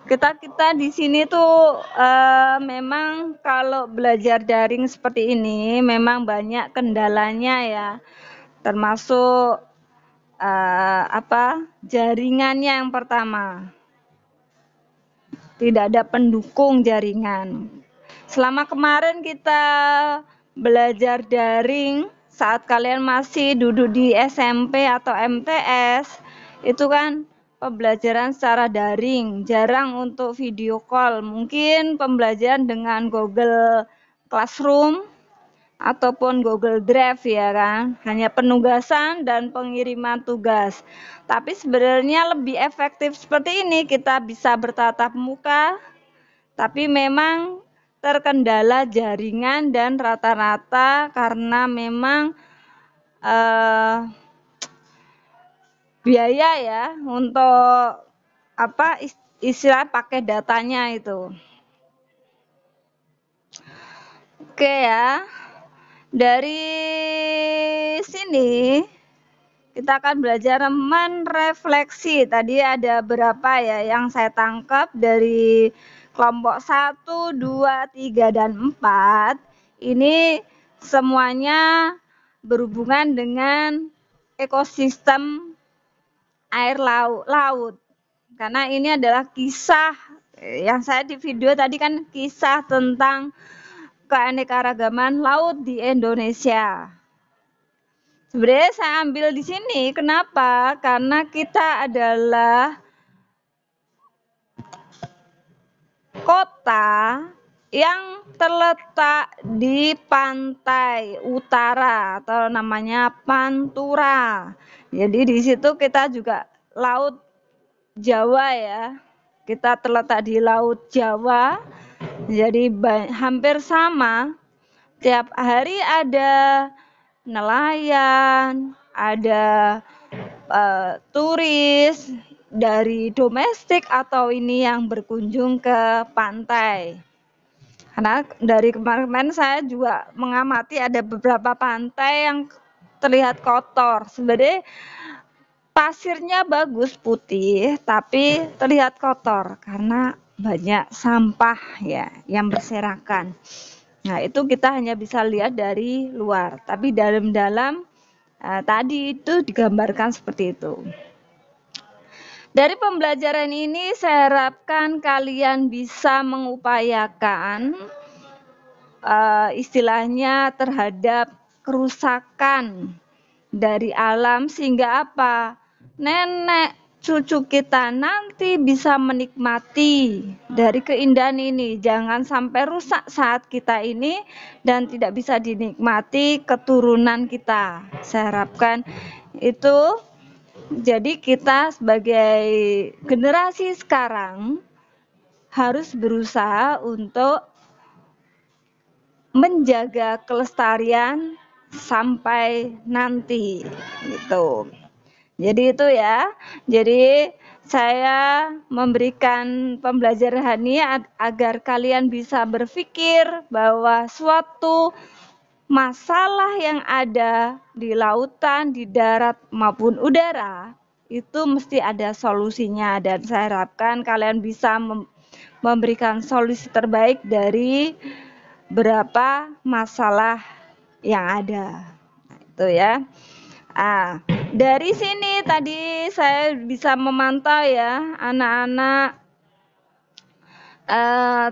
Speaker 1: kita di sini tuh memang kalau belajar daring seperti ini memang banyak kendalanya ya, termasuk jaringannya yang pertama, tidak ada pendukung jaringan. Selama kemarin kita belajar daring saat kalian masih duduk di SMP atau MTS, itu kan pembelajaran secara daring, jarang untuk video call. Mungkin pembelajaran dengan Google Classroom ataupun Google Drive ya kan, hanya penugasan dan pengiriman tugas. Tapi sebenarnya lebih efektif seperti ini, kita bisa bertatap muka, tapi memang terkendala jaringan dan rata-rata karena memang biaya ya untuk istilah pakai datanya itu. Oke ya. Dari sini kita akan belajar menrefleksi. Tadi ada berapa ya yang saya tangkap dari kelompok 1, 2, 3, dan 4. Ini semuanya berhubungan dengan ekosistem air laut. Karena ini adalah kisah yang saya di video tadi kan kisah tentang keanekaragaman laut di Indonesia. Sebenarnya saya ambil di sini, kenapa? Karena kita adalah kota yang terletak di pantai utara atau namanya Pantura. Jadi di situ kita juga Laut Jawa ya. Kita terletak di Laut Jawa. Jadi hampir sama. Tiap hari ada nelayan, ada turis dari domestik atau ini yang berkunjung ke pantai. Karena dari kemarin saya juga mengamati ada beberapa pantai yang terlihat kotor. Sebenarnya pasirnya bagus putih, tapi terlihat kotor karena banyak sampah ya yang berserakan. Nah, itu kita hanya bisa lihat dari luar, tapi dalam-dalam Tadi itu digambarkan seperti itu. Dari pembelajaran ini saya harapkan kalian bisa mengupayakan istilahnya terhadap kerusakan dari alam, sehingga apa? Nenek cucu kita nanti bisa menikmati dari keindahan ini. Jangan sampai rusak saat kita ini dan tidak bisa dinikmati keturunan kita. Saya harapkan itu. Jadi kita sebagai generasi sekarang harus berusaha untuk menjaga kelestarian sampai nanti gitu. Jadi itu ya. Jadi saya memberikan pembelajaran ini agar kalian bisa berpikir bahwa suatu masalah yang ada di lautan, di darat maupun udara itu mesti ada solusinya, dan saya harapkan kalian bisa memberikan solusi terbaik dari berapa masalah yang ada. Nah, itu ya. Dari sini tadi saya bisa memantau ya anak-anak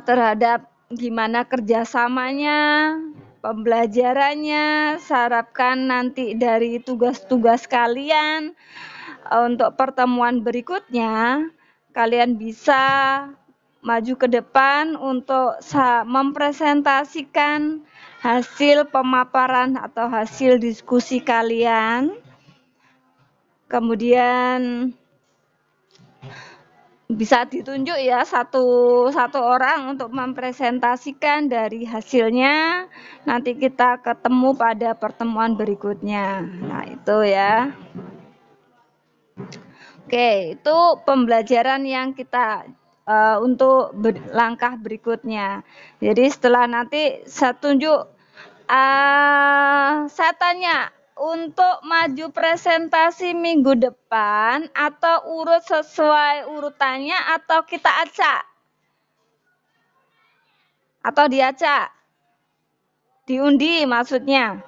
Speaker 1: terhadap gimana kerjasamanya, pembelajarannya. Saya harapkan nanti dari tugas-tugas kalian untuk pertemuan berikutnya kalian bisa maju ke depan untuk mempresentasikan hasil pemaparan atau hasil diskusi kalian. Kemudian bisa ditunjuk ya satu orang untuk mempresentasikan dari hasilnya. Nanti kita ketemu pada pertemuan berikutnya. Nah, itu ya. Oke, itu pembelajaran yang kita untuk langkah berikutnya. Jadi setelah nanti saya tunjuk, saya tanya untuk maju presentasi minggu depan atau urut sesuai urutannya atau kita acak? Atau diacak? Diundi maksudnya.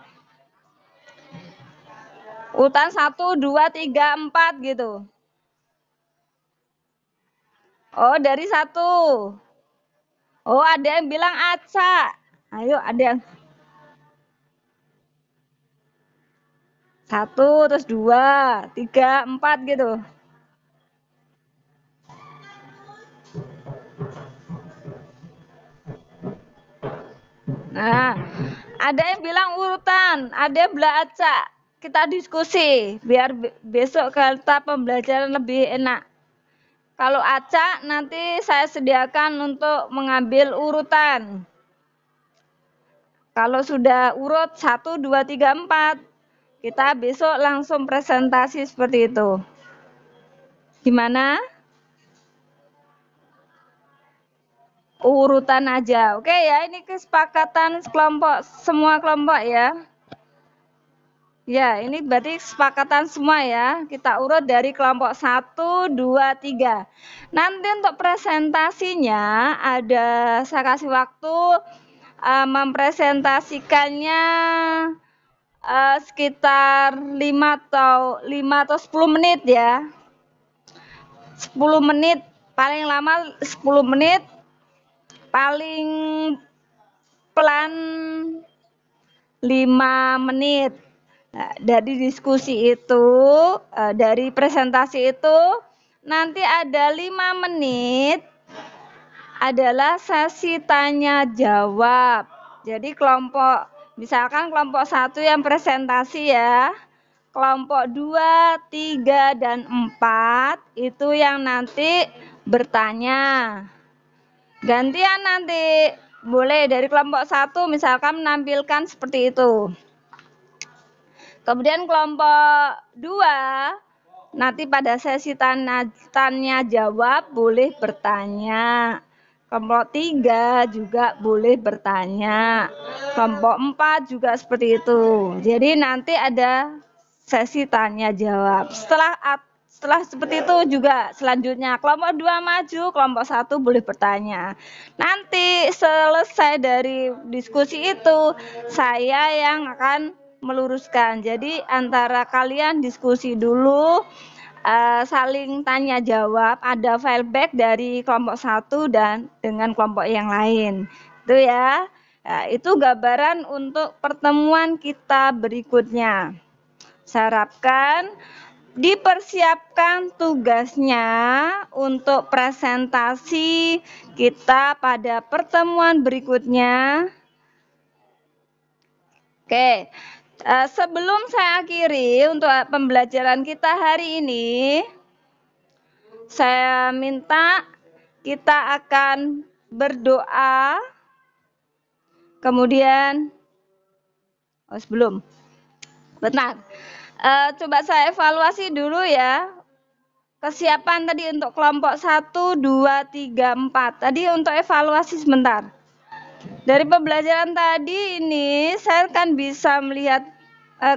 Speaker 1: Urutan 1, 2, 3, 4 gitu. Oh, dari 1. Oh, ada yang bilang acak. Ayo, ada yang 1, terus 2, 3, 4 gitu. Nah, ada yang bilang urutan, ada yang bilang acak. Kita diskusi biar besok kita pembelajaran lebih enak. Kalau acak nanti saya sediakan untuk mengambil urutan. Kalau sudah urut 1, 2, 3, 4, kita besok langsung presentasi seperti itu. Gimana? Urutan aja. Oke ya, ini kesepakatan kelompok, semua kelompok ya. Ya, ini berarti kesepakatan semua ya. Kita urut dari kelompok 1, 2, 3. Nanti untuk presentasinya ada, saya kasih waktu mempresentasikannya sekitar 5 atau 10 menit ya. 10 menit, paling lama 10 menit, paling pelan 5 menit. Nah, dari diskusi itu, dari presentasi itu, nanti ada 5 menit adalah sesi tanya jawab. Jadi misalkan kelompok 1 yang presentasi ya, kelompok 2, 3, dan 4 itu yang nanti bertanya. Gantian nanti, boleh dari kelompok 1 misalkan menampilkan seperti itu. Kemudian kelompok 2 nanti pada sesi tanya jawab boleh bertanya. Kelompok 3 juga boleh bertanya. Kelompok 4 juga seperti itu. Jadi nanti ada sesi tanya jawab. Setelah seperti itu juga selanjutnya kelompok 2 maju, kelompok 1 boleh bertanya. Nanti selesai dari diskusi itu, saya yang akan meluruskan. Jadi antara kalian diskusi dulu, saling tanya jawab, ada feedback dari kelompok satu dan dengan kelompok yang lain. Itu ya. Nah, itu gambaran untuk pertemuan kita berikutnya. Saya harapkan dipersiapkan tugasnya untuk presentasi kita pada pertemuan berikutnya. Oke, sebelum saya akhiri untuk pembelajaran kita hari ini, saya minta kita akan berdoa. Kemudian, sebelum, bentar. Coba saya evaluasi dulu ya. Kesiapan tadi untuk kelompok 1, 2, 3, 4. Tadi untuk evaluasi sebentar. Dari pembelajaran tadi ini saya kan bisa melihat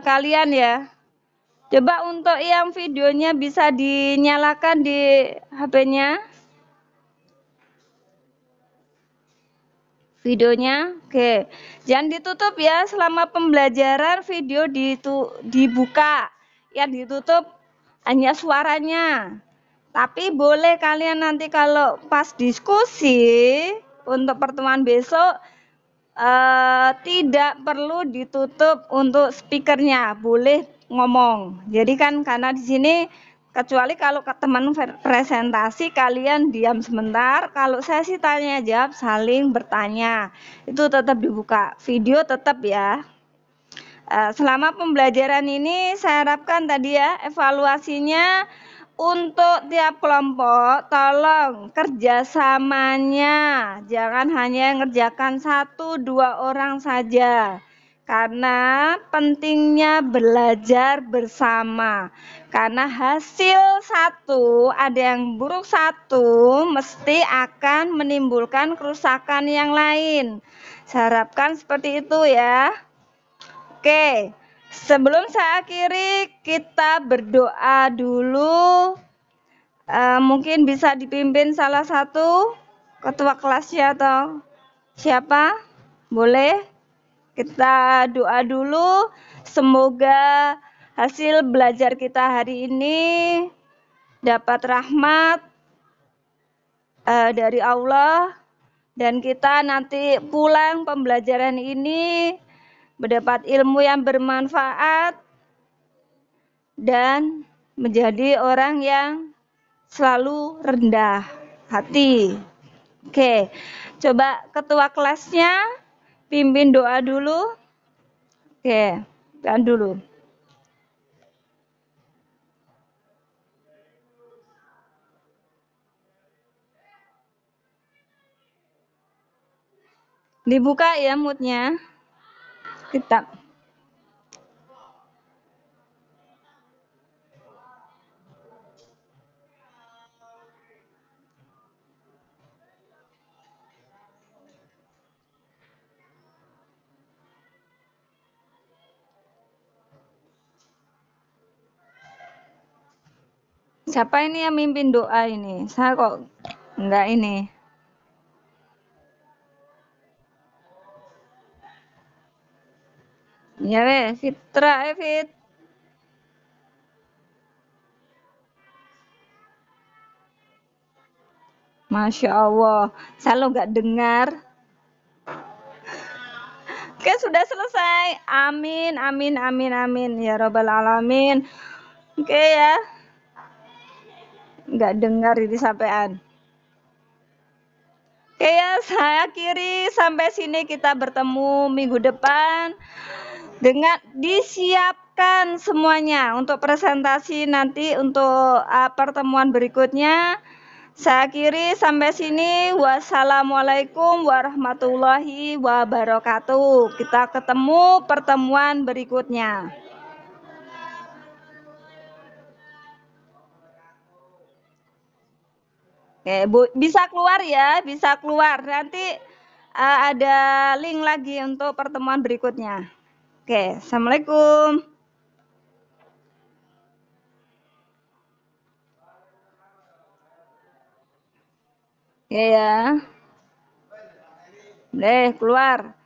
Speaker 1: kalian ya. Coba untuk yang videonya bisa dinyalakan di HP-nya. Videonya, oke. Jangan ditutup ya, selama pembelajaran video dibuka. Yang ditutup hanya suaranya. Tapi boleh kalian nanti kalau pas diskusi untuk pertemuan besok tidak perlu ditutup untuk speakernya, boleh ngomong. Jadi kan karena di sini kecuali kalau ke teman presentasi kalian diam sebentar, kalau saya sih tanya jawab saling bertanya. Itu tetap dibuka. Video tetap ya. Selama pembelajaran ini saya harapkan tadi ya evaluasinya untuk tiap kelompok tolong kerjasamanya jangan hanya ngerjakan 1-2 orang saja karena pentingnya belajar bersama karena hasil satu ada yang buruk satu mesti akan menimbulkan kerusakan yang lain. Saya harapkan seperti itu ya. Oke, sebelum saya akhiri, kita berdoa dulu. Mungkin bisa dipimpin salah satu ketua kelasnya atau siapa? Boleh? Kita doa dulu. Semoga hasil belajar kita hari ini dapat rahmat dari Allah. Dan kita nanti pulang pembelajaran ini mendapat ilmu yang bermanfaat dan menjadi orang yang selalu rendah hati. Oke, coba ketua kelasnya pimpin doa dulu. Oke, doa dulu. Dibuka ya moodnya. Kita. Siapa ini yang mimpin doa ini? Saya kok enggak ini. Ya weh, Fitra, Fit. Masya Allah, saya lo nggak dengar. Oke, sudah selesai. Amin, amin, amin, amin. Ya Rabbal Alamin. Oke ya. Nggak dengar ini sampean. Oke ya, saya akhiri. Sampai sini kita bertemu minggu depan. Dengan disiapkan semuanya untuk presentasi nanti untuk pertemuan berikutnya. Saya akhiri sampai sini. Wassalamualaikum warahmatullahi wabarakatuh. Kita ketemu pertemuan berikutnya. Oke, Bu, bisa keluar ya, bisa keluar. Nanti ada link lagi untuk pertemuan berikutnya. Oke, Assalamualaikum. Ya ya. Boleh keluar.